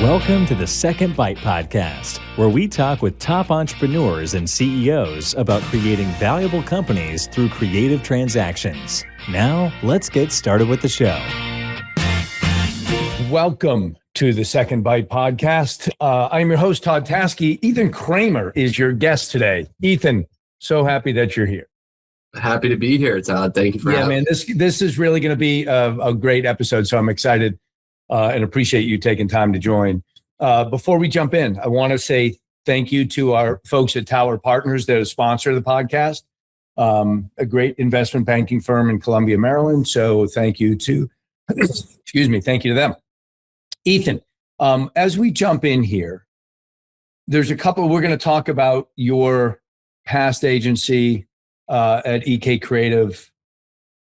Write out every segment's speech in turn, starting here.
Welcome to the Second Bite Podcast, where we talk with top entrepreneurs and CEOs about creating valuable companies through creative transactions. Now, let's get started with the show. Welcome to the Second Bite Podcast. I'm your host, Todd Taskey. Ethan Kramer is your guest today. Ethan, so happy that you're here. Happy to be here, Todd. Thank you for having me. This is really going to be a great episode, so I'm excited and appreciate you taking time to join. Before we jump in, I want to say thank you to our folks at Tower Partners that are a sponsor of the podcast, a great investment banking firm in Columbia, Maryland. So thank you to, thank you to them. Ethan, as we jump in here, there's a couple, we're going to talk about your past agency at EK Creative,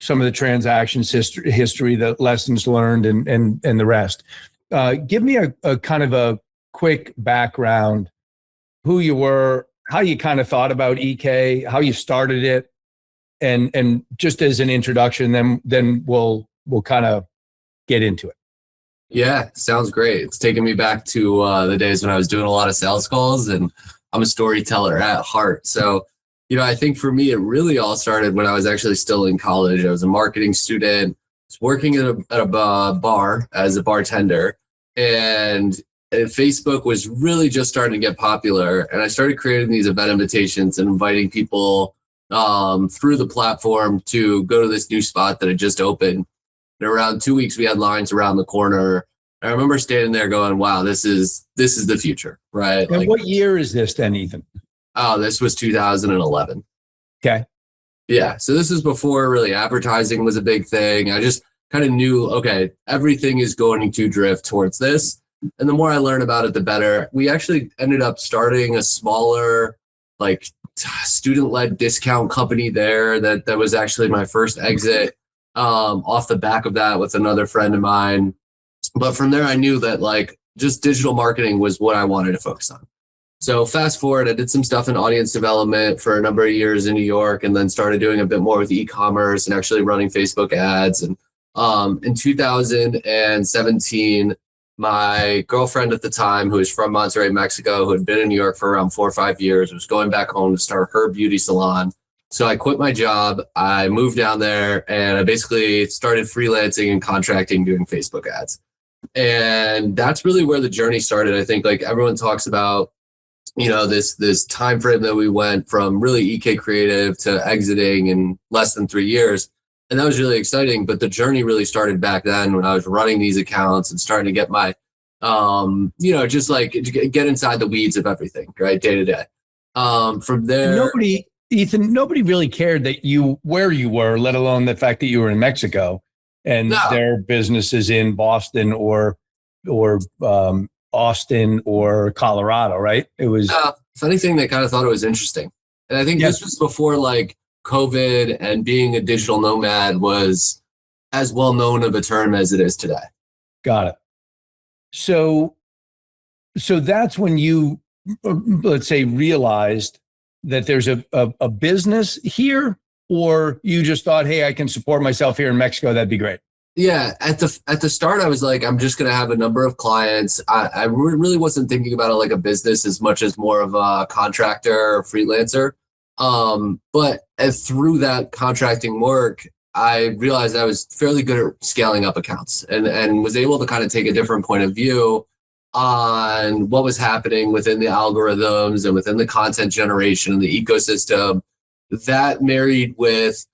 some of the transactions history, the lessons learned, and the rest. Give me a kind of a quick background, who you were, how you kind of thought about EK, how you started it, and just as an introduction, then we'll kind of get into it. Yeah, sounds great. It's taking me back to the days when I was doing a lot of sales calls, and I'm a storyteller at heart. So, I think for me, it really all started when I was actually still in college. I was a marketing student, was working at a bar as a bartender, and Facebook was really just starting to get popular. And I started creating these event invitations and inviting people through the platform to go to this new spot that had just opened. And around 2 weeks, we had lines around the corner. I remember standing there going, wow, this is the future, right? And what year is this then, Ethan? Oh, this was 2011. Okay. Yeah. So this is before really advertising was a big thing. I just kind of knew, okay, everything is going to drift towards this. And the more I learn about it, the better. We actually ended up starting a smaller, student-led discount company there. That was actually my first exit off the back of that with another friend of mine. But from there, I knew that just digital marketing was what I wanted to focus on. So fast forward, I did some stuff in audience development for a number of years in New York, and then started doing a bit more with e-commerce and actually running Facebook ads. And in 2017, my girlfriend at the time, who was from Monterrey, Mexico, who had been in New York for around 4 or 5 years, was going back home to start her beauty salon. So I quit my job. I moved down there, and I basically started freelancing and contracting doing Facebook ads. And that's really where the journey started. I think everyone talks about this time frame that we went from really EK Creative to exiting in less than 3 years. And that was really exciting. But the journey really started back then when I was running these accounts and starting to get my, get inside the weeds of everything, right? Day to day. From there. Nobody really cared where you were, let alone the fact that you were in Mexico and their businesses in Boston or Austin or Colorado, right? It was funny thing. They kind of thought it was interesting. And I think this was before COVID, and being a digital nomad was as well known of a term as it is today. Got it. So that's when you, let's say, realized that there's a business here, or you just thought, hey, I can support myself here in Mexico. That'd be great. Yeah. At the start, I was like, I'm just going to have a number of clients. I really wasn't thinking about it like a business as much as more of a contractor or freelancer. But through that contracting work, I realized I was fairly good at scaling up accounts and was able to kind of take a different point of view on what was happening within the algorithms and within the content generation and the ecosystem. That married with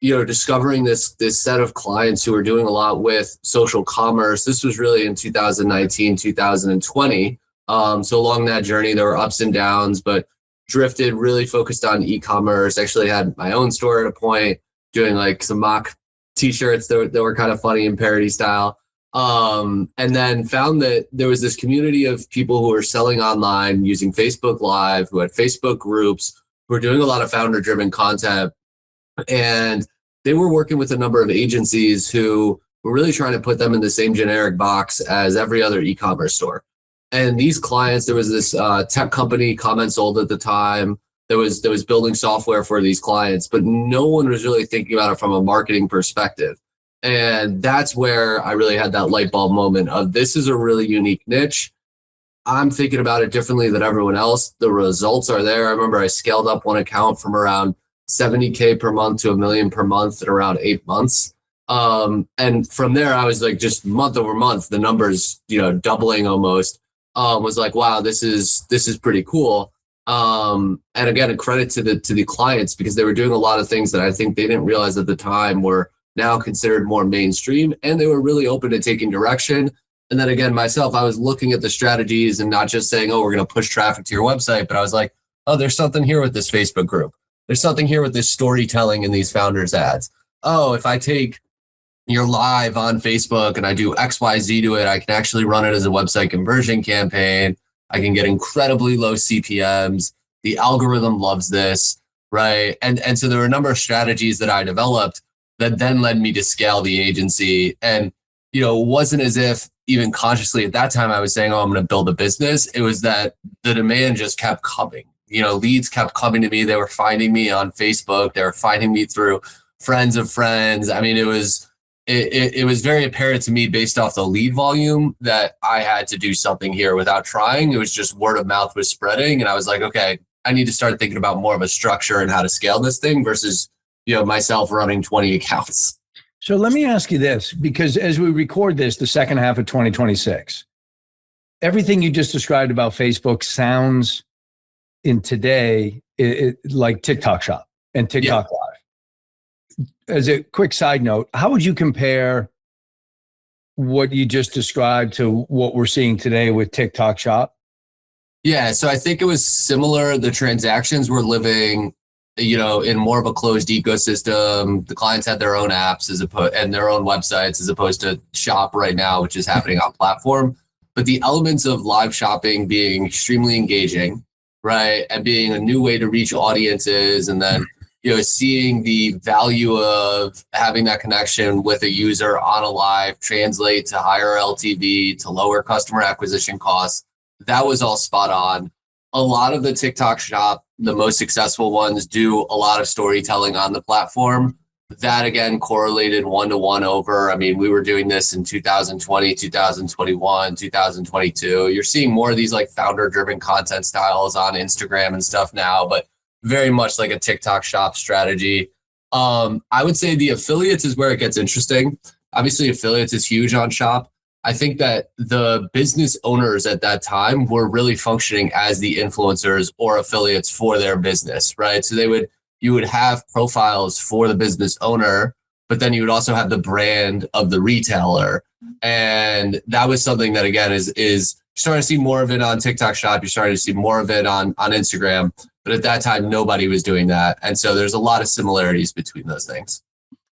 discovering this set of clients who are doing a lot with social commerce. This was really in 2019, 2020. So along that journey, there were ups and downs, but drifted, really focused on e-commerce. Actually had my own store at a point, doing some mock t-shirts that were kind of funny and parody style. And then found that there was this community of people who were selling online using Facebook Live, who had Facebook groups, who were doing a lot of founder-driven content. And they were working with a number of agencies who were really trying to put them in the same generic box as every other e-commerce store. And these clients, there was this tech company, Comment Sold at the time, that was building software for these clients, but no one was really thinking about it from a marketing perspective. And that's where I really had that light bulb moment of, this is a really unique niche. I'm thinking about it differently than everyone else. The results are there. I remember I scaled up one account from around 70K per month to $1 million per month in around 8 months. And from there, I was like, just month over month, the numbers, doubling almost. Was like, wow, this is pretty cool. And again, a credit to the clients, because they were doing a lot of things that I think they didn't realize at the time were now considered more mainstream, and they were really open to taking direction. And then again, myself, I was looking at the strategies and not just saying, oh, we're going to push traffic to your website, but I was like, oh, there's something here with this Facebook group. There's something here with this storytelling in these founders ads. Oh, if I take your live on Facebook and I do XYZ to it, I can actually run it as a website conversion campaign. I can get incredibly low CPMs. The algorithm loves this, right? And so there were a number of strategies that I developed that then led me to scale the agency. And, it wasn't as if even consciously at that time I was saying, oh, I'm going to build a business. It was that the demand just kept coming. Leads kept coming to me. They were finding me on Facebook. They were finding me through friends of friends. I mean, it was very apparent to me based off the lead volume that I had to do something here without trying. It was just word of mouth was spreading. And I was like, okay, I need to start thinking about more of a structure and how to scale this thing versus, myself running 20 accounts. So let me ask you this, because as we record this, the second half of 2026, everything you just described about Facebook sounds in today like TikTok Shop and TikTok Live. As a quick side note, how would you compare what you just described to what we're seeing today with TikTok Shop? Yeah, so I think it was similar. The transactions were living, in more of a closed ecosystem. The clients had their own apps and their own websites as opposed to shop right now, which is happening on platform. But the elements of live shopping being extremely engaging, right, and being a new way to reach audiences, and then seeing the value of having that connection with a user on a live translate to higher LTV, to lower customer acquisition costs. That was all spot on. A lot of the TikTok Shop, the most successful ones, do a lot of storytelling on the platform. That again correlated 1-to-1 over. I mean, we were doing this in 2020, 2021, 2022. You're seeing more of these like founder-driven content styles on Instagram and stuff now, but very much like a TikTok Shop strategy. I would say the affiliates is where it gets interesting. Obviously, affiliates is huge on Shop. I think that the business owners at that time were really functioning as the influencers or affiliates for their business, right? So you would have profiles for the business owner, but then you would also have the brand of the retailer. And that was something that, again, is starting to see more of it on TikTok Shop. You're starting to see more of it on Instagram. But at that time, nobody was doing that. And so there's a lot of similarities between those things.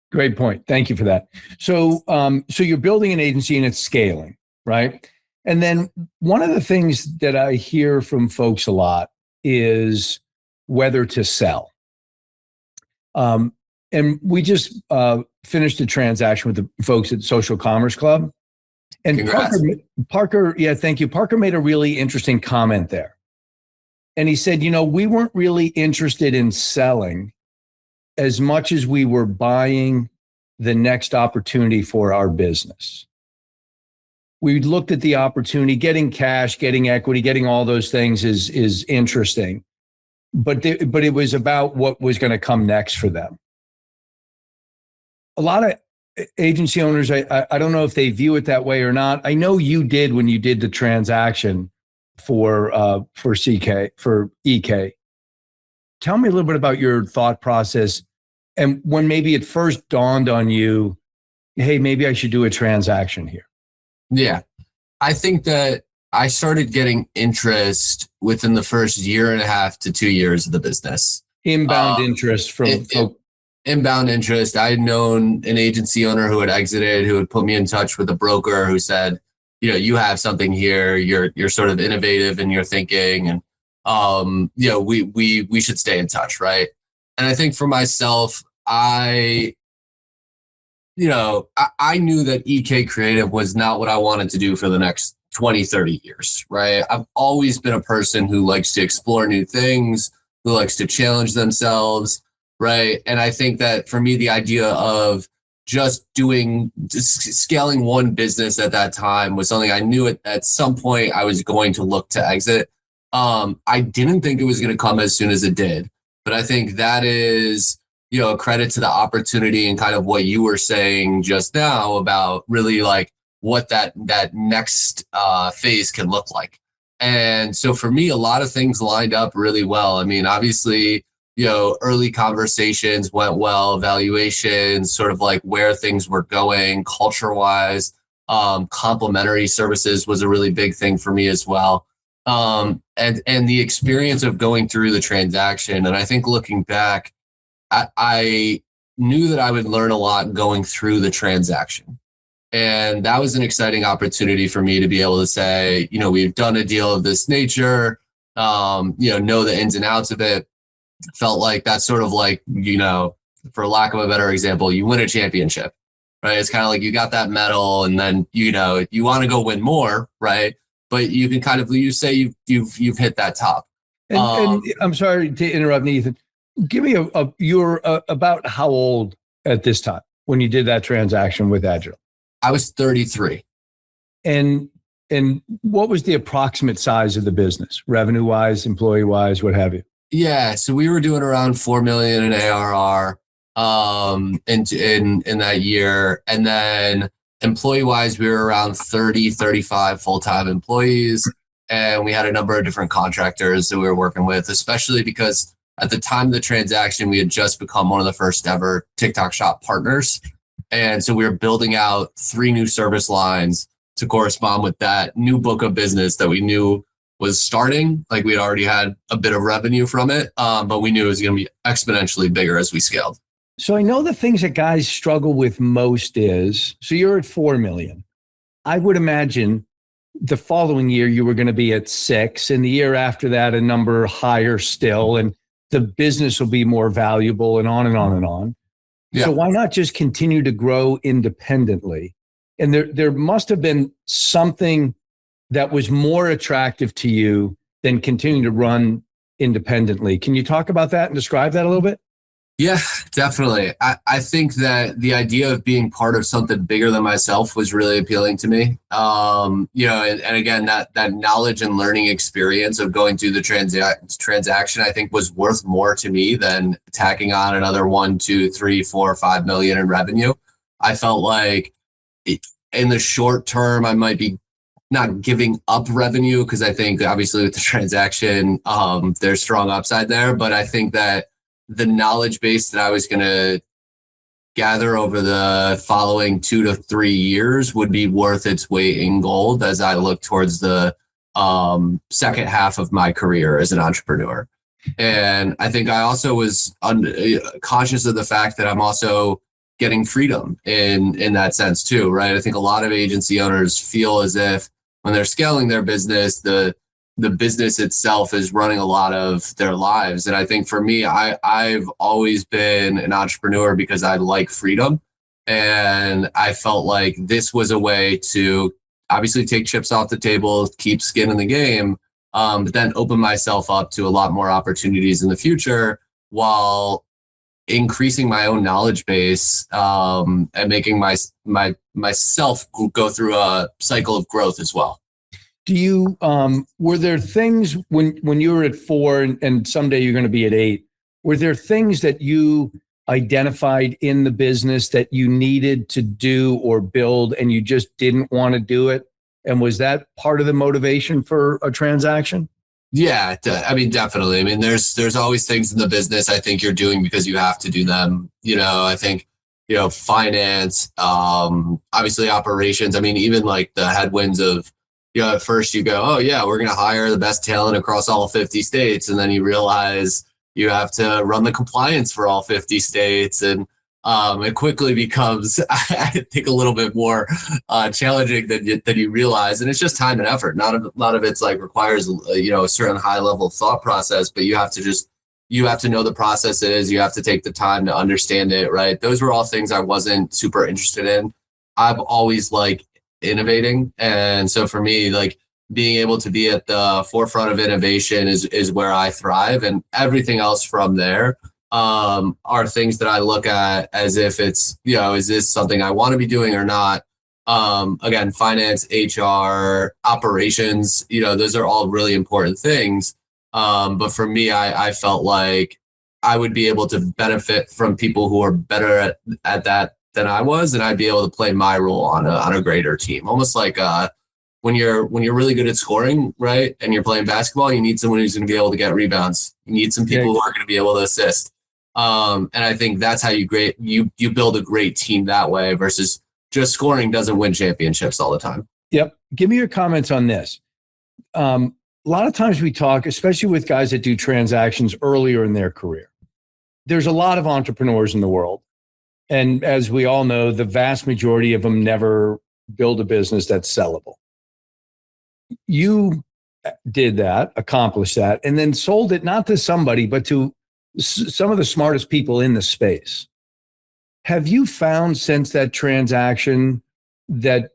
Great point. Thank you for that. So, so you're building an agency and it's scaling, right? And then one of the things that I hear from folks a lot is whether to sell. And we just finished a transaction with the folks at Social Commerce Club. And Parker, yeah, thank you. Parker made a really interesting comment there. And he said, we weren't really interested in selling as much as we were buying the next opportunity for our business. We looked at the opportunity, getting cash, getting equity, getting all those things is interesting. But it was about what was going to come next for them. A lot of agency owners, I don't know if they view it that way or not. I know you did when you did the transaction for EK. Tell me a little bit about your thought process and when maybe it first dawned on you, hey, maybe I should do a transaction here. Yeah, I think that I started getting interest within the first 1.5 to 2 years of the business. Inbound interest from inbound interest. I had known an agency owner who had exited, who had put me in touch with a broker who said, you have something here. You're sort of innovative in your thinking, and we should stay in touch, right? And I think for myself, I knew that EK Creative was not what I wanted to do for the next 20, 30 years, right? I've always been a person who likes to explore new things, who likes to challenge themselves, right? And I think that for me, the idea of just scaling one business at that time was something I knew at some point I was going to look to exit. I didn't think it was going to come as soon as it did, but I think that is, a credit to the opportunity and kind of what you were saying just now about really like what that next phase can look like. And so for me, a lot of things lined up really well. I mean, obviously, early conversations went well, evaluations, sort of like where things were going culture wise. Complementary services was a really big thing for me as well. And the experience of going through the transaction. And I think looking back, I knew that I would learn a lot going through the transaction. And that was an exciting opportunity for me to be able to say, we've done a deal of this nature, know the ins and outs of it. Felt like that's sort of like, for lack of a better example, you win a championship, right? It's kind of like you got that medal and then, you want to go win more, right? But you can kind of, you say you've hit that top. And I'm sorry to interrupt, Ethan. Give me you're about how old at this time when you did that transaction with Agile? I was 33. And what was the approximate size of the business, revenue wise, employee wise, what have you? Yeah, so we were doing around 4 million in ARR in that year, and then employee wise, we were around 35 full-time employees, and we had a number of different contractors that we were working with, especially because at the time of the transaction, we had just become one of the first ever TikTok Shop partners. And so we were building out 3 new service lines to correspond with that new book of business that we knew was starting. Like we had already had a bit of revenue from it, but we knew it was going to be exponentially bigger as we scaled. So I know the things that guys struggle with most is, so you're at 4 million. I would imagine the following year you were going to be at 6, and the year after that, a number higher still, and the business will be more valuable and on and on and on. Yeah. So why not just continue to grow independently? And there must have been something that was more attractive to you than continuing to run independently. Can you talk about that and describe that a little bit? Yeah, definitely. I think that the idea of being part of something bigger than myself was really appealing to me. And again, that knowledge and learning experience of going through the transaction, I think was worth more to me than tacking on another 1, 2, 3, 4, 5 million in revenue. I felt like in the short term, I might be not giving up revenue because I think obviously with the transaction, there's strong upside there. But I think that the knowledge base that I was going to gather over the following 2 to 3 years would be worth its weight in gold as I look towards the second half of my career as an entrepreneur. And I think I also was conscious of the fact that I'm also getting freedom in that sense too, right? I think a lot of agency owners feel as if when they're scaling their business, the business itself is running a lot of their lives. And I think for me, I've always been an entrepreneur because I like freedom. And I felt like this was a way to obviously take chips off the table, keep skin in the game, but then open myself up to a lot more opportunities in the future while increasing my own knowledge base and making myself go through a cycle of growth as well. Do you, were there things when you were at 4 and someday you're going to be at 8, were there things that you identified in the business that you needed to do or build and you just didn't want to do it? And was that part of the motivation for a transaction? Yeah, I mean, definitely. I mean, there's always things in the business I think you're doing because you have to do them. I think, finance, obviously operations. I mean, even like the headwinds of, at first you go, oh yeah, we're going to hire the best talent across all 50 states. And then you realize you have to run the compliance for all 50 states. And it quickly becomes, I think, a little bit more challenging than you realize. And it's just time and effort. Not a lot of it's like requires, a certain high level thought process, but you have to know the processes. You have to take the time to understand it, right? Those were all things I wasn't super interested in. I've always liked innovating. And so for me, like being able to be at the forefront of innovation is where I thrive, and everything else from there are things that I look at as if it's, is this something I want to be doing or not? Again, finance, HR, operations, those are all really important things. But for me, I felt like I would be able to benefit from people who are better at that than I was, and I'd be able to play my role on a greater team. Almost like when you're really good at scoring, right, and you're playing basketball, you need someone who's going to be able to get rebounds. You need some people who are going to be able to assist. And I think that's how you build a great team that way versus just scoring doesn't win championships all the time. Yep. Give me your comments on this. A lot of times we talk, especially with guys that do transactions earlier in their career. There's a lot of entrepreneurs in the world. And as we all know, the vast majority of them never build a business that's sellable. You did that, accomplished that, and then sold it not to somebody, but to some of the smartest people in the space. Have you found since that transaction that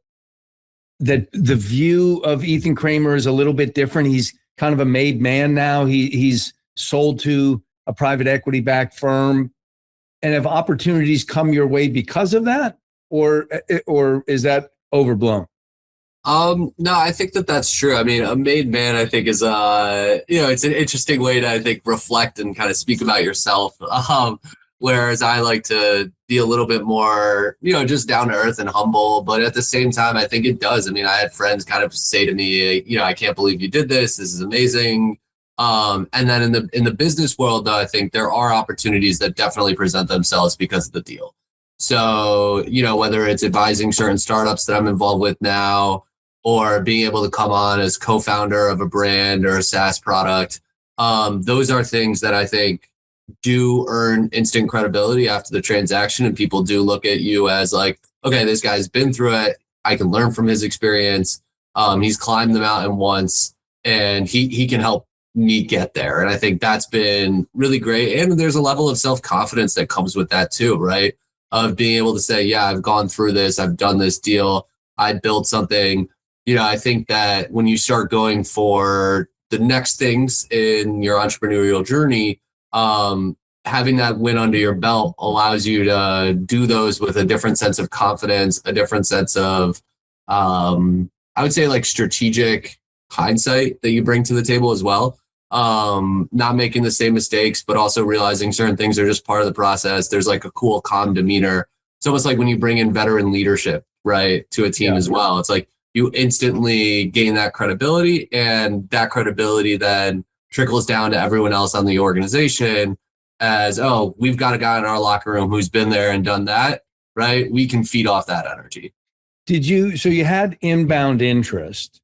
the view of Ethan Kramer is a little bit different? He's kind of a made man now. He's sold to a private equity backed firm. And have opportunities come your way because of that? Or is that overblown? No, I think that's true. I mean, a made man, I think is, it's an interesting way to, I think, reflect and kind of speak about yourself. Whereas I like to be a little bit more, just down to earth and humble. But at the same time, I think it does. I mean, I had friends kind of say to me, I can't believe you did this. This is amazing. And then in the business world, though, I think there are opportunities that definitely present themselves because of the deal. So, whether it's advising certain startups that I'm involved with now, or being able to come on as co-founder of a brand or a SaaS product, those are things that I think do earn instant credibility after the transaction. And people do look at you as like, okay, this guy's been through it. I can learn from his experience. He's climbed the mountain once, and he can help me get there. And I think that's been really great. And there's a level of self-confidence that comes with that too, right? Of being able to say, yeah, I've gone through this. I've done this deal. I built something. I think that when you start going for the next things in your entrepreneurial journey, having that win under your belt allows you to do those with a different sense of confidence, a different sense of, I would say, like strategic hindsight that you bring to the table as well. Not making the same mistakes, but also realizing certain things are just part of the process. There's like a cool, calm demeanor. It's almost like when you bring in veteran leadership, right, to a team as well. It's like you instantly gain that credibility, and that credibility then trickles down to everyone else on the organization as, oh, we've got a guy in our locker room who's been there and done that, right? We can feed off that energy. So you had inbound interest.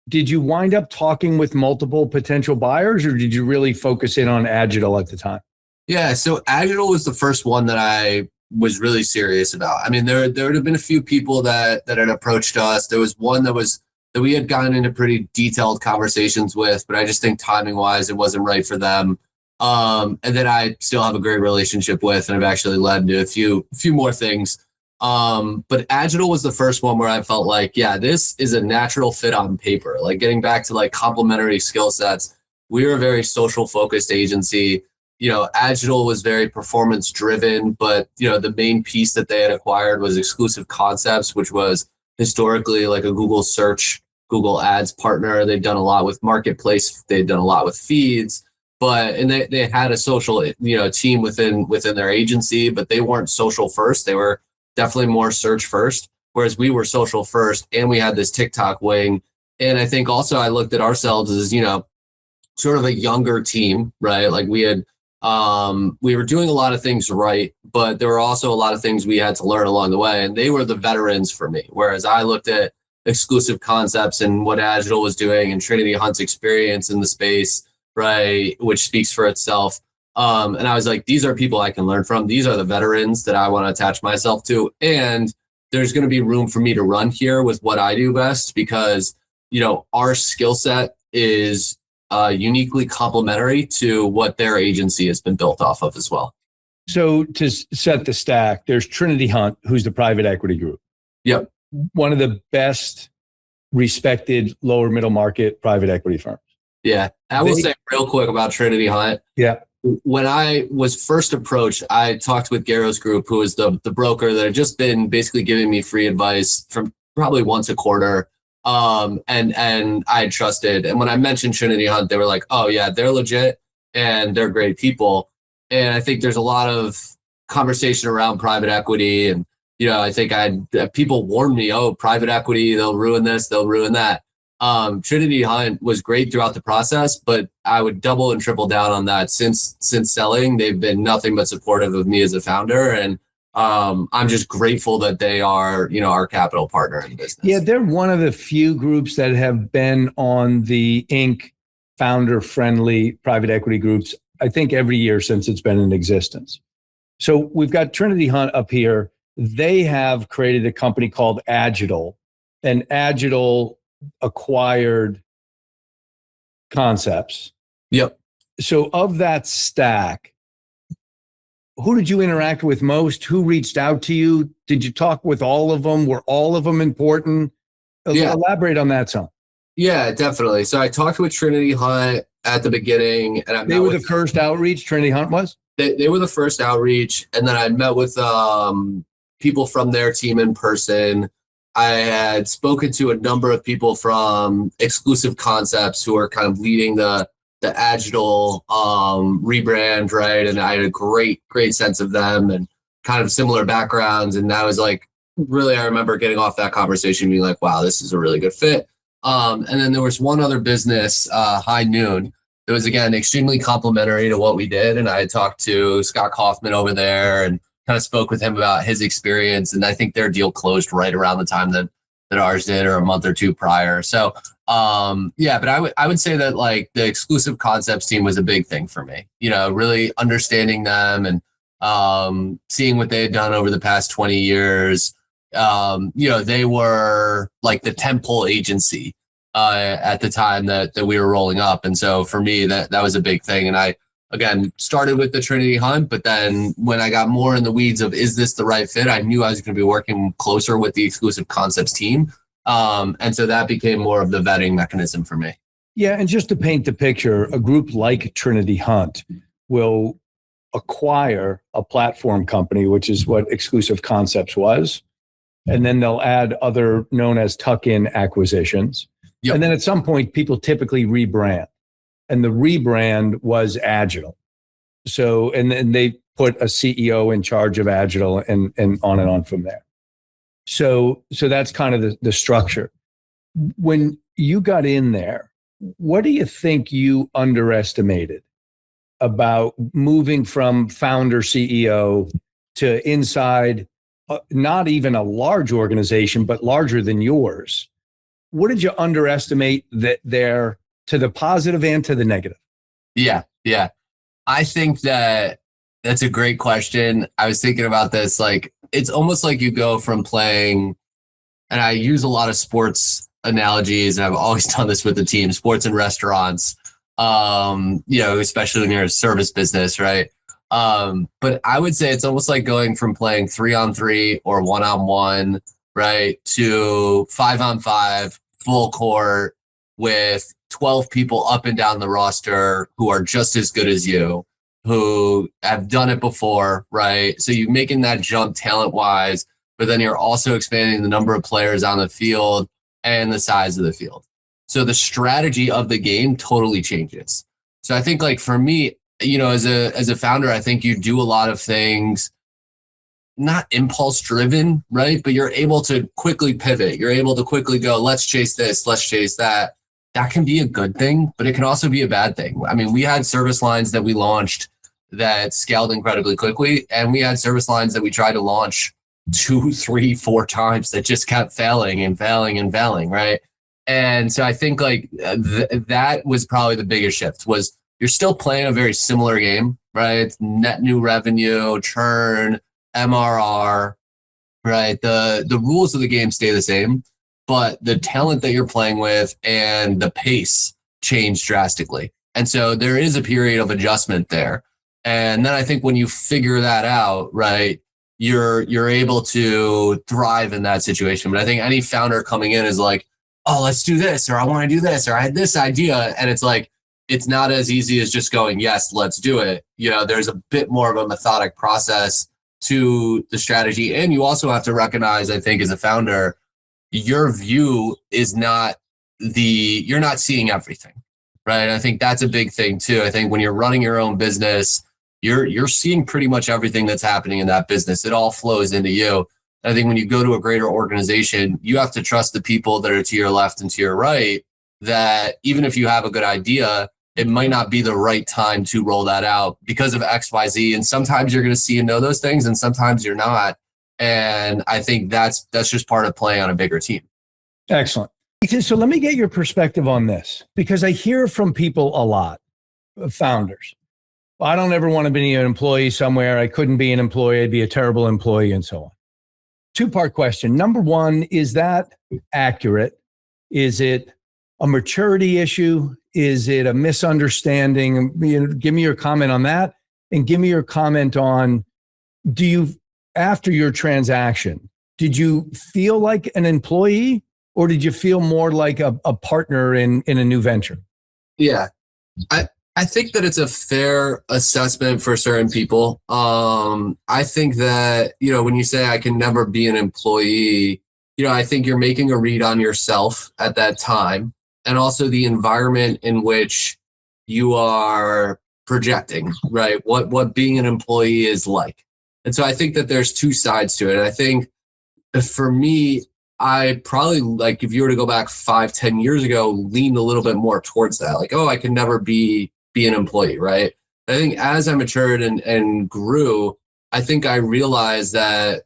Did you wind up talking with multiple potential buyers, or did you really focus in on Agile at the time? Yeah, so Agile was the first one that I was really serious about. I mean, there would have been a few people that had approached us. There was one that we had gotten into pretty detailed conversations with, but I just think timing wise, it wasn't right for them. And then I still have a great relationship with, and I've actually led to a few more things. But Agile was the first one where I felt like, yeah, this is a natural fit on paper. Like getting back to like complementary skill sets. We were a very social focused agency. Agile was very performance driven, but the main piece that they had acquired was Exclusive Concepts, which was historically like a Google search, Google Ads partner. They've done a lot with Marketplace. They've done a lot with feeds, and they had a social, team within their agency, but they weren't social first. They were definitely more search first, whereas we were social first, and we had this TikTok wing. And I think also I looked at ourselves as, sort of a younger team, right? Like we were doing a lot of things right, but there were also a lot of things we had to learn along the way. And they were the veterans for me. Whereas I looked at Exclusive Concepts and what Agile was doing and Trinity Hunt's experience in the space, right, which speaks for itself. And I was like, these are people I can learn from. These are the veterans that I want to attach myself to. And there's going to be room for me to run here with what I do best because, our skill set is uniquely complementary to what their agency has been built off of as well. So to set the stack, there's Trinity Hunt, who's the private equity group. Yep. One of the best respected lower middle market private equity firms. Yeah. I will say real quick about Trinity Hunt. Yeah. when I was first approached, I talked with Garrow's Group, who was the broker that had just been basically giving me free advice from probably once a quarter. And I trusted. And when I mentioned Trinity Hunt, they were like, oh yeah, they're legit and they're great people. And I think there's a lot of conversation around private equity. And, I think people warned me, oh, private equity, they'll ruin this, they'll ruin that. Trinity Hunt was great throughout the process, but I would double and triple down on that. Since selling, they've been nothing but supportive of me as a founder. And I'm just grateful that they are, our capital partner in business. Yeah, they're one of the few groups that have been on the Inc. founder-friendly private equity groups, I think every year since it's been in existence. So we've got Trinity Hunt up here. They have created a company called Agital, and Agital acquired Concepts. Yep. So of that stack, who did you interact with most? Who reached out to you? Did you talk with all of them? Were all of them important? Yeah. Elaborate on that some. Yeah, definitely. So I talked with Trinity Hunt at the beginning, and they were the first outreach. Trinity Hunt was. They were the first outreach, and then I met with people from their team in person. I had spoken to a number of people from Exclusive Concepts who are kind of leading the Agital rebrand, right? And I had a great sense of them and kind of similar backgrounds. And I was like, really, I remember getting off that conversation being like, wow, this is a really good fit. And then there was one other business, High Noon, that was, again, extremely complimentary to what we did. And I had talked to Scott Kaufman over there and kind of spoke with him about his experience. And I think their deal closed right around the time that ours did, or a month or two prior. So, but I would say that like the Exclusive Concepts team was a big thing for me, really understanding them and seeing what they had done over the past 20 years. They were like the tentpole agency at the time that we were rolling up. And so for me, that was a big thing. And I, again, started with the Trinity Hunt, but then when I got more in the weeds of, is this the right fit? I knew I was going to be working closer with the Exclusive Concepts team. And so that became more of the vetting mechanism for me. Yeah. And just to paint the picture, a group like Trinity Hunt will acquire a platform company, which is what Exclusive Concepts was. And then they'll add other known as tuck-in acquisitions. Yep. And then at some point, people typically rebrand. And the rebrand was Agital. So, and then they put a CEO in charge of Agital and on from there. So that's kind of the structure. When you got in there, what do you think you underestimated about moving from founder CEO to inside, not even a large organization, but larger than yours? What did you underestimate that there, to the positive and to the negative? Yeah. I think that's a great question. I was thinking about this, like, it's almost like you go from playing, and I use a lot of sports analogies, and I've always done this with the team, sports and restaurants, especially when you're a service business, right? But I would say it's almost like going from playing 3-on-3 or 1-on-1, right, to 5-on-5, full court with 12 people up and down the roster who are just as good as you, who have done it before, right? So you're making that jump talent-wise, but then you're also expanding the number of players on the field and the size of the field. So the strategy of the game totally changes. So I think, like, for me, as a founder, I think you do a lot of things not impulse driven, right? But you're able to quickly pivot. You're able to quickly go, let's chase this, let's chase that. That can be a good thing, but it can also be a bad thing. I mean, we had service lines that we launched that scaled incredibly quickly. And we had service lines that we tried to launch 2, 3, 4 times that just kept failing, right? And so I think like that was probably the biggest shift. Was you're still playing a very similar game, right? Net new revenue, churn, MRR, right? The rules of the game stay the same, but the talent that you're playing with and the pace change drastically. And so there is a period of adjustment there. And then I think when you figure that out, right, you're able to thrive in that situation. But I think any founder coming in is like, oh, let's do this, or I want to do this, or I had this idea. And it's like, it's not as easy as just going, yes, let's do it. There's a bit more of a methodic process to the strategy. And you also have to recognize, I think, as a founder, your view is you're not seeing everything, right? I think that's a big thing too. I think when you're running your own business, you're seeing pretty much everything that's happening in that business. It all flows into you. I think when you go to a greater organization, you have to trust the people that are to your left and to your right, that even if you have a good idea, it might not be the right time to roll that out because of X, Y, Z. And sometimes you're going to see and know those things, and sometimes you're not. And I think that's just part of playing on a bigger team. Excellent. Ethan, so let me get your perspective on this, because I hear from people a lot, founders. I don't ever want to be an employee somewhere. I couldn't be an employee. I'd be a terrible employee, and so on. Two-part question. Number one, is that accurate? Is it a maturity issue? Is it a misunderstanding? Give me your comment on that, and give me your comment on, after your transaction, did you feel like an employee, or did you feel more like a partner in a new venture? Yeah, I think that it's a fair assessment for certain people. I think that, when you say I can never be an employee, I think you're making a read on yourself at that time, and also the environment in which you are projecting, right? What being an employee is like. And so I think that there's two sides to it. And I think for me, I probably, like, if you were to go back 5-10 years ago, leaned a little bit more towards that. Like, I can never be an employee, right? I think as I matured and grew, I think I realized that,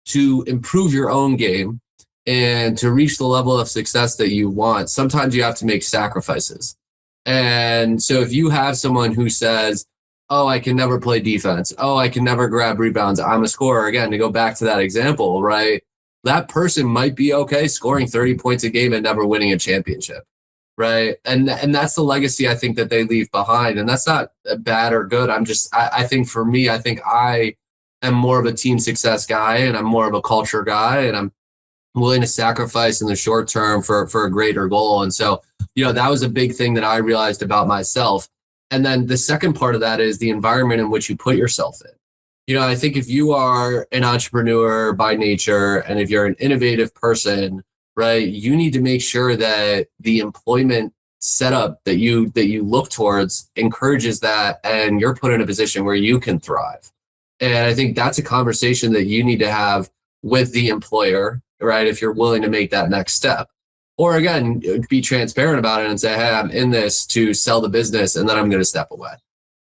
to improve your own game and to reach the level of success that you want, sometimes you have to make sacrifices. And so if you have someone who says, I can never play defense, I can never grab rebounds, I'm a scorer, again, to go back to that example, right? That person might be okay scoring 30 points a game and never winning a championship. Right. And that's the legacy I think that they leave behind. And that's not bad or good. I think for me, I think I am more of a team success guy, and I'm more of a culture guy, and I'm willing to sacrifice in the short term for a greater goal. And so, that was a big thing that I realized about myself. And then the second part of that is the environment in which you put yourself in. I think if you are an entrepreneur by nature, and if you're an innovative person, right, you need to make sure that the employment setup that you look towards encourages that, and you're put in a position where you can thrive. And I think that's a conversation that you need to have with the employer, right, if you're willing to make that next step. Or again, be transparent about it and say, hey, I'm in this to sell the business, and then I'm going to step away.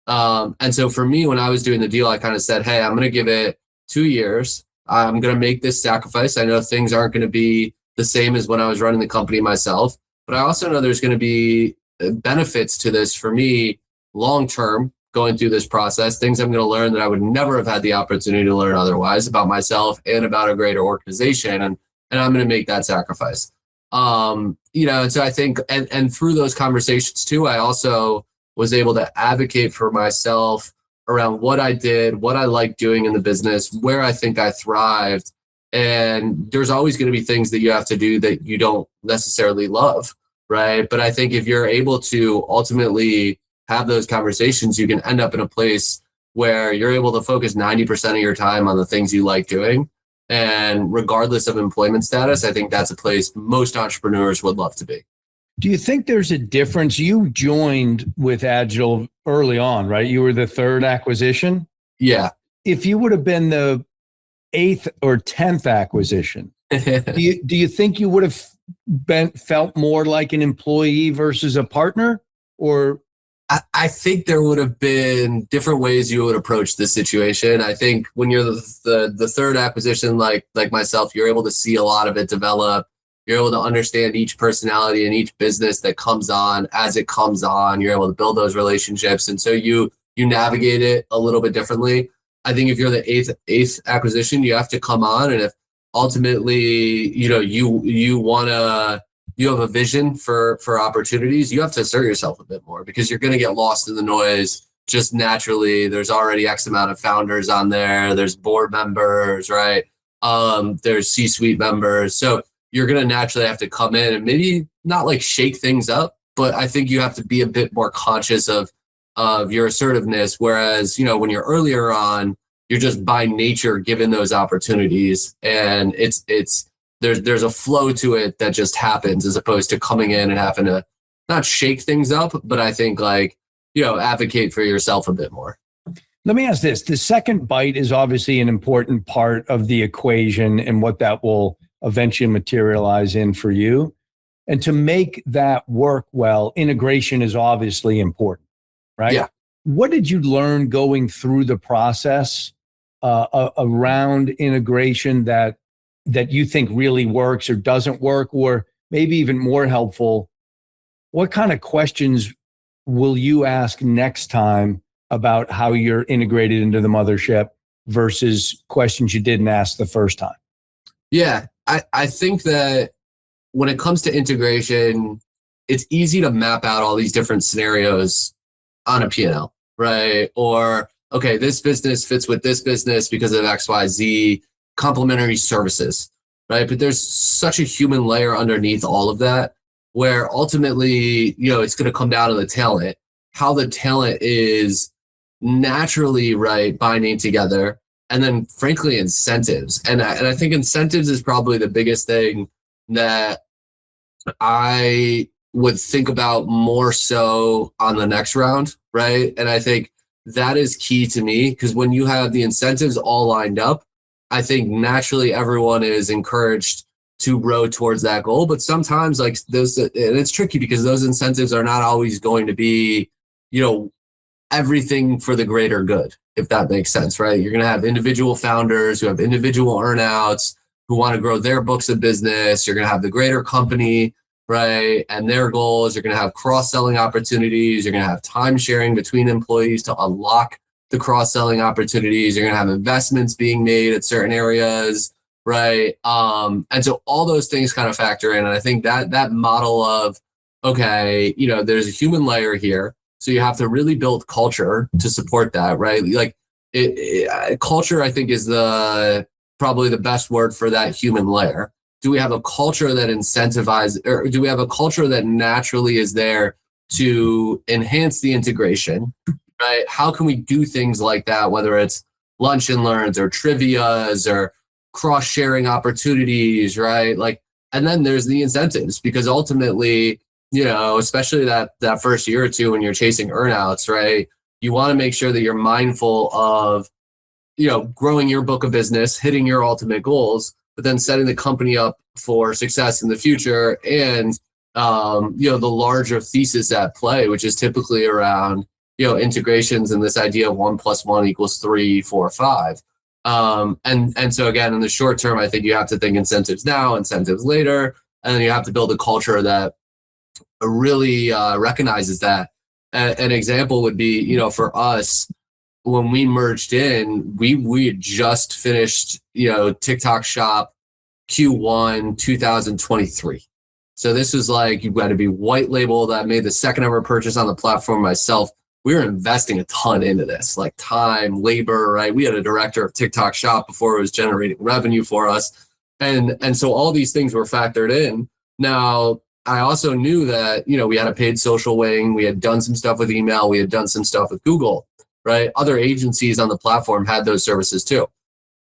And so for me, when I was doing the deal, I kind of said, hey, I'm going to give it 2 years. I'm going to make this sacrifice. I know things aren't going to be the same as when I was running the company myself, but I also know there's going to be benefits to this for me long-term going through this process, things I'm going to learn that I would never have had the opportunity to learn otherwise about myself and about a greater organization. And I'm going to make that sacrifice. And so I think, and through those conversations too, I also was able to advocate for myself around what I did, what I liked doing in the business, where I think I thrived. And there's always going to be things that you have to do that you don't necessarily love, right? But I think if you're able to ultimately have those conversations, you can end up in a place where you're able to focus 90% of your time on the things you like doing. And regardless of employment status, I think that's a place most entrepreneurs would love to be. Do you think there's a difference? You joined with Agile early on, right? You were the third acquisition. Yeah. If you would have been the 8th or 10th acquisition, do you think you would have felt more like an employee versus a partner? Or I think there would have been different ways you would approach this situation. I think when you're the third acquisition, like myself, you're able to see a lot of it develop. You're able to understand each personality and each business that comes on as it comes on. You're able to build those relationships. And so you navigate it a little bit differently. I think if you're the eighth acquisition, you have to come on. And if ultimately, you have a vision for opportunities, you have to assert yourself a bit more, because you're going to get lost in the noise just naturally. There's already X amount of founders on there. There's board members, right? There's C-suite members. So you're going to naturally have to come in and maybe not like shake things up, but I think you have to be a bit more conscious of your assertiveness. Whereas, when you're earlier on, you're just by nature given those opportunities, and there's a flow to it that just happens, as opposed to coming in and having to not shake things up, but I think advocate for yourself a bit more. Let me ask this. The second bite is obviously an important part of the equation and what that will eventually materialize in for you. And to make that work well, integration is obviously important, right? Yeah. What did you learn going through the process around integration that you think really works or doesn't work, or maybe even more helpful, what kind of questions will you ask next time about how you're integrated into the mothership versus questions you didn't ask the first time? Yeah, I think that when it comes to integration, it's easy to map out all these different scenarios on a P&L, right? Or, okay, this business fits with this business because of X, Y, Z, complementary services, right? But there's such a human layer underneath all of that, where ultimately, it's going to come down to the talent, how the talent is naturally, right, binding together. And then frankly, incentives. And I think incentives is probably the biggest thing that I would think about more so on the next round, right? And I think that is key to me, because when you have the incentives all lined up, I think naturally everyone is encouraged to row towards that goal. But sometimes those, and it's tricky because those incentives are not always going to be, everything for the greater good, if that makes sense, right? You're going to have individual founders who have individual earnouts, who want to grow their books of business. You're going to have the greater company, right? And their goals. You're going to have cross-selling opportunities. You're going to have time sharing between employees to unlock the cross-selling opportunities. You're going to have investments being made at certain areas, right? And so all those things kind of factor in. And I think that model of, okay, there's a human layer here. So you have to really build culture to support that, right? Culture, I think, is probably the best word for that human layer. Do we have a culture that incentivizes, or do we have a culture that naturally is there to enhance the integration, right? How can we do things like that, whether it's lunch and learns or trivias or cross-sharing opportunities, right? And then there's the incentives, because ultimately, especially that first year or two when you're chasing earnouts, right? You want to make sure that you're mindful of, growing your book of business, hitting your ultimate goals, but then setting the company up for success in the future. And, the larger thesis at play, which is typically around, integrations and this idea of 1 + 1 = 3, 4, 5. And so again, in the short term, I think you have to think incentives now, incentives later, and then you have to build a culture that really recognizes that. An example would be, for us, when we merged in, we had just finished, TikTok Shop Q1 2023. So this was you've got to be white labeled. I made the second ever purchase on the platform myself. We were investing a ton into this, time, labor, right? We had a director of TikTok Shop before it was generating revenue for us. And so all these things were factored in. Now, I also knew that, we had a paid social wing. We had done some stuff with email. We had done some stuff with Google, right? Other agencies on the platform had those services too.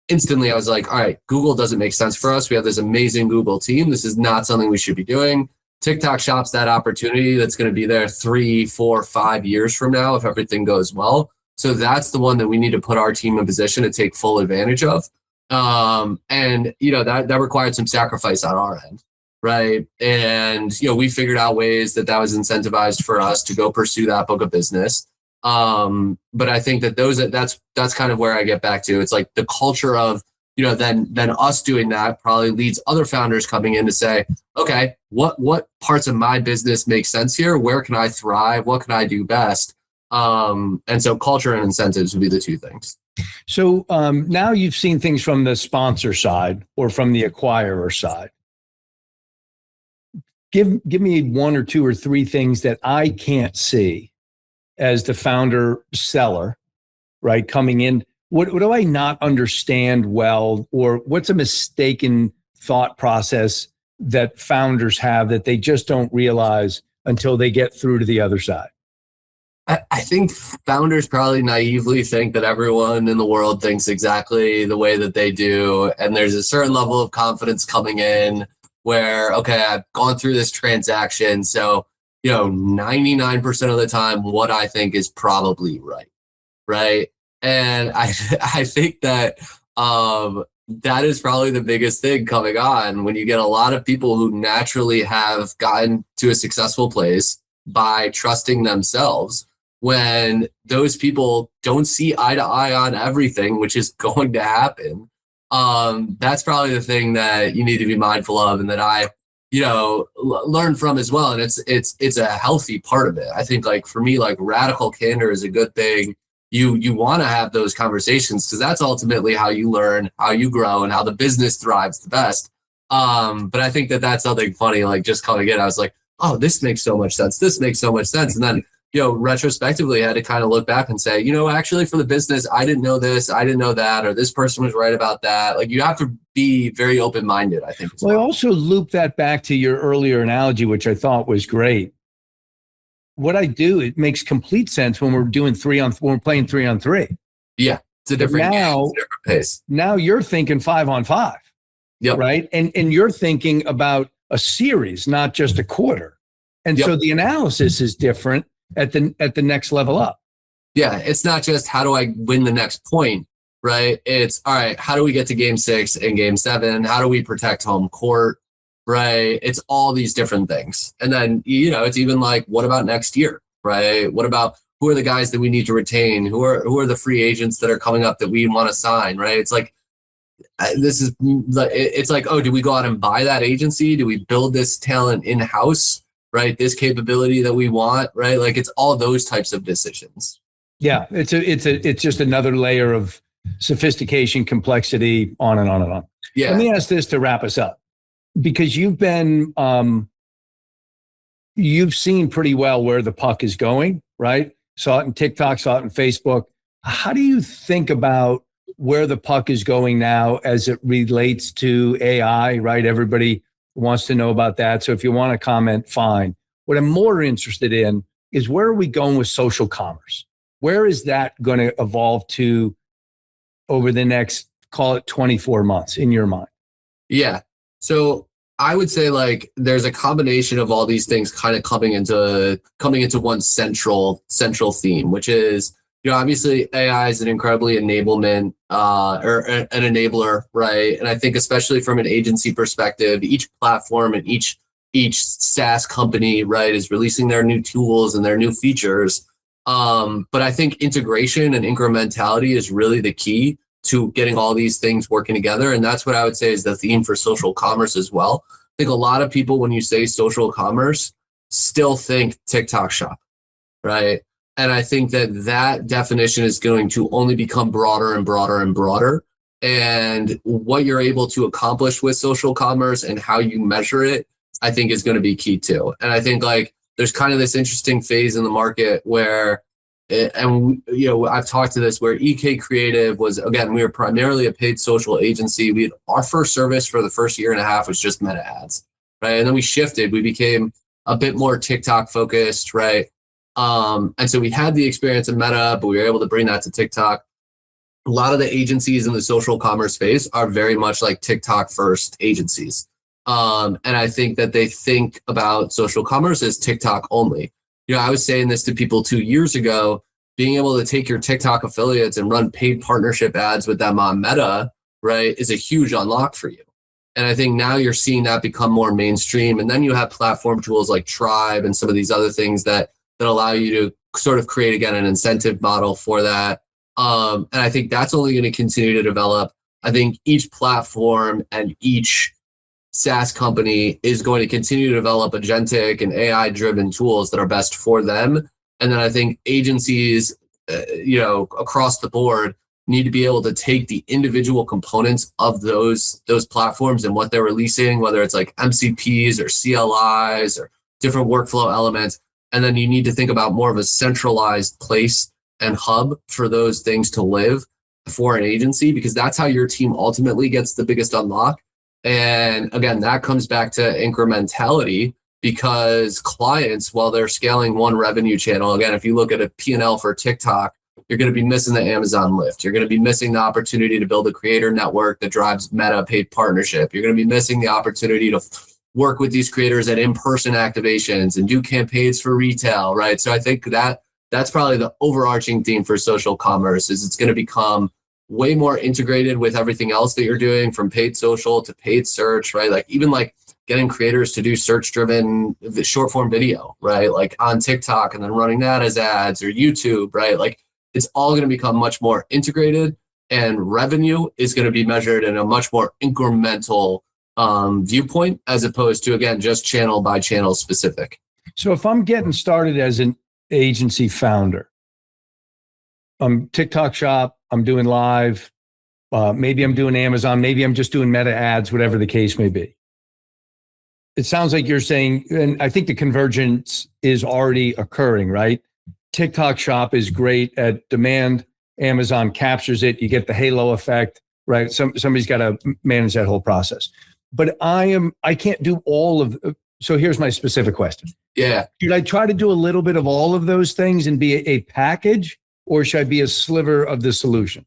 Instantly, I was like, all right, Google doesn't make sense for us. We have this amazing Google team. This is not something we should be doing. TikTok Shop's that opportunity that's going to be there 3, 4, 5 years from now if everything goes well. So that's the one that we need to put our team in position to take full advantage of. And, that required some sacrifice on our end. Right. And, we figured out ways that was incentivized for us to go pursue that book of business. But I think that that's kind of where I get back to. It's the culture of, then us doing that probably leads other founders coming in to say, okay, what parts of my business make sense here? Where can I thrive? What can I do best? And so culture and incentives would be the two things. So now you've seen things from the sponsor side or from the acquirer side. Give me 1 or 2 or 3 things that I can't see as the founder seller, right? Coming in, what do I not understand well, or what's a mistaken thought process that founders have that they just don't realize until they get through to the other side? I think founders probably naively think that everyone in the world thinks exactly the way that they do. And there's a certain level of confidence coming in where, okay, I've gone through this transaction. So, 99% of the time, what I think is probably right. Right. And I think that that is probably the biggest thing coming on when you get a lot of people who naturally have gotten to a successful place by trusting themselves. When those people don't see eye to eye on everything, which is going to happen, that's probably the thing that you need to be mindful of, and that I, learn from as well. And it's a healthy part of it. I think, like, for me, like, radical candor is a good thing. You want to have those conversations because that's ultimately how you learn, how you grow, and how the business thrives the best. But I think that that's something funny. Like, just coming in, I was like, oh, this makes so much sense. This makes so much sense. And then, retrospectively, I had to kind of look back and say, actually, for the business, I didn't know this, I didn't know that, or this person was right about that. Like, you have to be very open-minded, I think. Well, I also loop that back to your earlier analogy, which I thought was great. What I do, it makes complete sense when we're doing when we're playing 3-on-3. Yeah, it's a different game, it's a different pace. Now you're thinking 5-on-5. Yep. Right. And you're thinking about a series, not just a quarter. And so the analysis is different at the next level up. Yeah, it's not just how do I win the next point, right? It's all right, how do we get to game 6 and game 7? How do we protect home court, right? It's all these different things. And then, it's even like, what about next year, right? What about who are the guys that we need to retain? Who are the free agents that are coming up that we want to sign, right? It's like, it's like, oh, do we go out and buy that agency? Do we build this talent in-house? Right, this capability that we want, right? Like, it's all those types of decisions. Yeah, it's just another layer of sophistication, complexity, on and on and on. Yeah. Let me ask this to wrap us up, because you've seen pretty well where the puck is going, right? Saw it in TikTok, saw it in Facebook. How do you think about where the puck is going now as it relates to AI, right? Everybody wants to know about that. So if you want to comment, fine. What I'm more interested in is, where are we going with social commerce? Where is that going to evolve to over the next, call it 24 months in your mind? Yeah. So I would say, like, there's a combination of all these things kind of coming into one central theme, which is, obviously AI is an incredibly enablement or an enabler, right? And I think especially from an agency perspective, each platform and each SaaS company, right, is releasing their new tools and their new features. But I think integration and incrementality is really the key to getting all these things working together. And that's what I would say is the theme for social commerce as well. I think a lot of people, when you say social commerce, still think TikTok shop, right? And I think that definition is going to only become broader and broader and broader. And what you're able to accomplish with social commerce and how you measure it, I think, is going to be key too. And I think, like, there's kind of this interesting phase in the market where, I've talked to this, where EK Creative was, again, we were primarily a paid social agency. Our first service for the first year and a half was just meta ads, right? And then we shifted. We became a bit more TikTok focused, right? And so we had the experience in Meta, but we were able to bring that to TikTok. A lot of the agencies in the social commerce space are very much like TikTok first agencies. And I think that they think about social commerce as TikTok only. I was saying this to people 2 years ago, being able to take your TikTok affiliates and run paid partnership ads with them on Meta, right, is a huge unlock for you. And I think now you're seeing that become more mainstream. And then you have platform tools like Tribe and some of these other things that allow you to sort of create, again, an incentive model for that. And I think that's only going to continue to develop. I think each platform and each SaaS company is going to continue to develop agentic and AI-driven tools that are best for them. And then I think agencies, across the board, need to be able to take the individual components of those platforms and what they're releasing, whether it's like MCPs or CLIs or different workflow elements. And then you need to think about more of a centralized place and hub for those things to live for an agency, because that's how your team ultimately gets the biggest unlock. And again, that comes back to incrementality, because clients, while they're scaling one revenue channel, again, if you look at a P&L for TikTok, you're going to be missing the Amazon lift. You're going to be missing the opportunity to build a creator network that drives Meta paid partnership. You're going to be missing the opportunity to work with these creators at in-person activations and do campaigns for retail, right? So I think that's probably the overarching theme for social commerce is it's going to become way more integrated with everything else that you're doing, from paid social to paid search, right? Like even like getting creators to do search-driven short form video, right? Like on TikTok and then running that as ads, or YouTube, right? Like it's all going to become much more integrated, and revenue is going to be measured in a much more incremental viewpoint, as opposed to, again, just channel by channel specific. So if I'm getting started as an agency founder, I'm TikTok shop, I'm doing live, maybe I'm doing Amazon, maybe I'm just doing Meta ads, whatever the case may be. It sounds like you're saying, and I think the convergence is already occurring, right? TikTok shop is great at demand. Amazon captures it. You get the halo effect, right? Somebody's got to manage that whole process. But I can't do all of. So here's my specific question. Yeah. Should I try to do a little bit of all of those things and be a package, or should I be a sliver of the solution?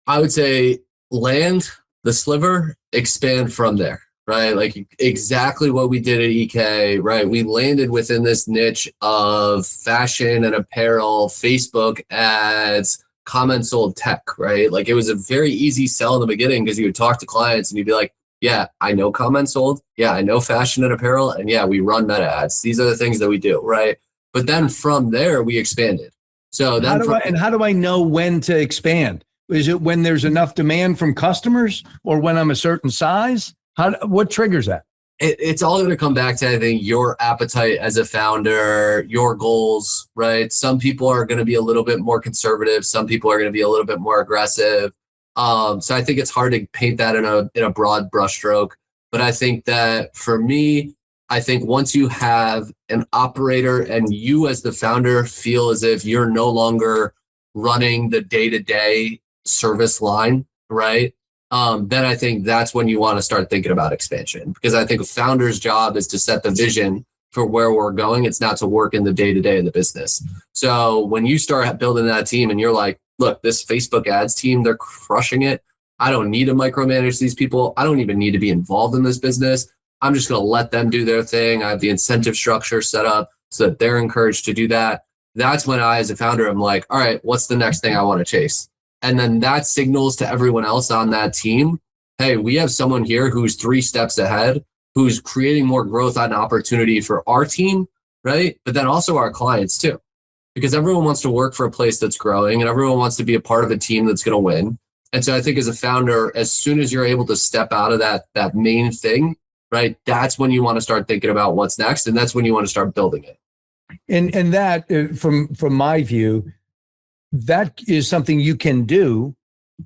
I would say land the sliver, expand from there. Right? Like exactly what we did at EK, right? We landed within this niche of fashion and apparel, Facebook ads, comment sold tech, right? Like it was a very easy sell in the beginning because you would talk to clients and you'd be like, yeah, I know comment sold. Yeah, I know fashion and apparel. And yeah, we run Meta ads. These are the things that we do, right? But then from there, we expanded. So then how do I know when to expand? Is it when there's enough demand from customers, or when I'm a certain size? What triggers that? It's all going to come back to, I think, your appetite as a founder, your goals, right? Some people are going to be a little bit more conservative. Some people are going to be a little bit more aggressive. So I think it's hard to paint that in a broad brushstroke. But I think that for me, I think once you have an operator and you as the founder feel as if you're no longer running the day-to-day service line, right? Then I think that's when you want to start thinking about expansion, because I think a founder's job is to set the vision for where we're going. It's not to work in the day-to-day of the business. So when you start building that team and you're like, look, this Facebook ads team, they're crushing it. I don't need to micromanage these people. I don't even need to be involved in this business. I'm just going to let them do their thing. I have the incentive structure set up so that they're encouraged to do that. That's when I, as a founder, I'm like, all right, what's the next thing I want to chase? And then that signals to everyone else on that team, hey, we have someone here who's 3 steps ahead, who's creating more growth and opportunity for our team, right? But then also our clients too, because everyone wants to work for a place that's growing and everyone wants to be a part of a team that's going to win. And so I think as a founder, as soon as you're able to step out of that main thing, right, that's when you want to start thinking about what's next. And that's when you want to start building it. And that, from my view, that is something you can do,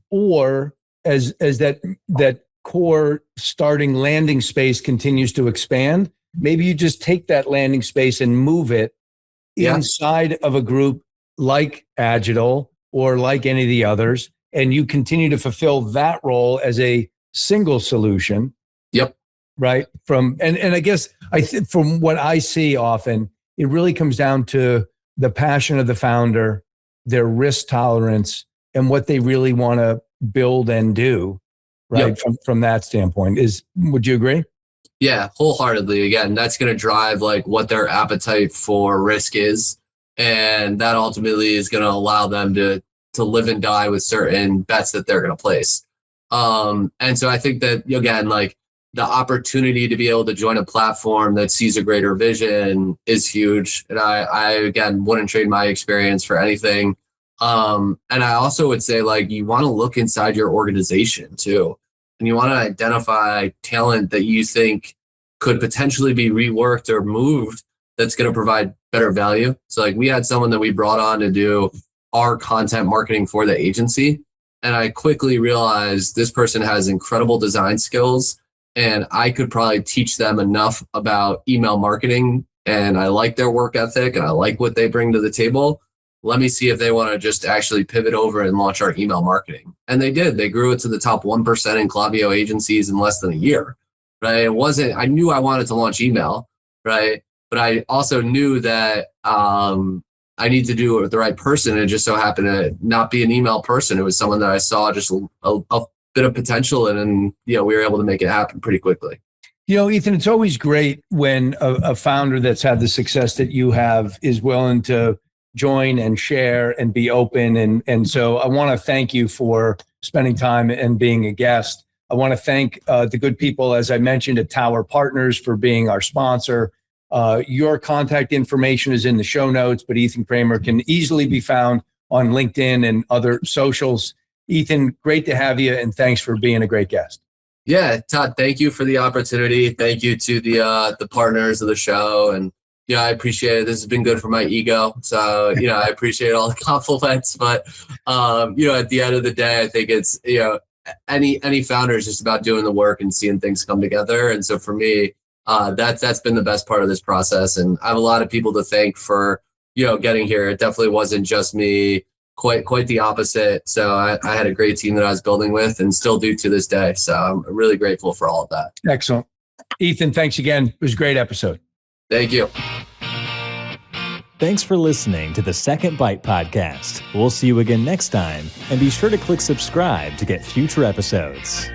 or as that core starting landing space continues to expand, maybe you just take that landing space and move it inside of a group like Agile or like any of the others, and you continue to fulfill that role as a single solution. Yep. Right. And I guess from what I see often, it really comes down to the passion of the founder, their risk tolerance, and what they really want to build and do, right? Yep. From that standpoint, would you agree? Yeah, wholeheartedly. Again, that's going to drive like what their appetite for risk is. And that ultimately is going to allow them to live and die with certain bets that they're going to place. And so I think that, again, like the opportunity to be able to join a platform that sees a greater vision is huge. And I again, wouldn't trade my experience for anything. And I also would say, like, you want to look inside your organization too. And you want to identify talent that you think could potentially be reworked or moved that's going to provide better value. So like we had someone that we brought on to do our content marketing for the agency. And I quickly realized this person has incredible design skills, and I could probably teach them enough about email marketing. And I like their work ethic and I like what they bring to the table. Let me see if they want to just actually pivot over and launch our email marketing. And they did. They grew it to the top 1% in Klaviyo agencies in less than a year, right? I knew I wanted to launch email, right? but I also knew that I need to do it with the right person. It just so happened to not be an email person. It was someone that I saw just a bit of potential in, and we were able to make it happen pretty quickly. Ethan, it's always great when a founder that's had the success that you have is willing to join and share and be open. And so I want to thank you for spending time and being a guest. I want to thank the good people, as I mentioned, at Tower Partners for being our sponsor. Your contact information is in the show notes, but Ethan Kramer can easily be found on LinkedIn and other socials. Ethan, great to have you, and thanks for being a great guest. Yeah, Todd, thank you for the opportunity. Thank you to the partners of the show. And, I appreciate it. This has been good for my ego. So, I appreciate all the compliments. But, at the end of the day, I think it's, any founder is just about doing the work and seeing things come together. And so for me, that's been the best part of this process. And I have a lot of people to thank for, getting here. It definitely wasn't just me. Quite the opposite. So I had a great team that I was building with and still do to this day. So I'm really grateful for all of that. Excellent. Ethan, thanks again. It was a great episode. Thank you. Thanks for listening to the Second Bite podcast. We'll see you again next time, and be sure to click subscribe to get future episodes.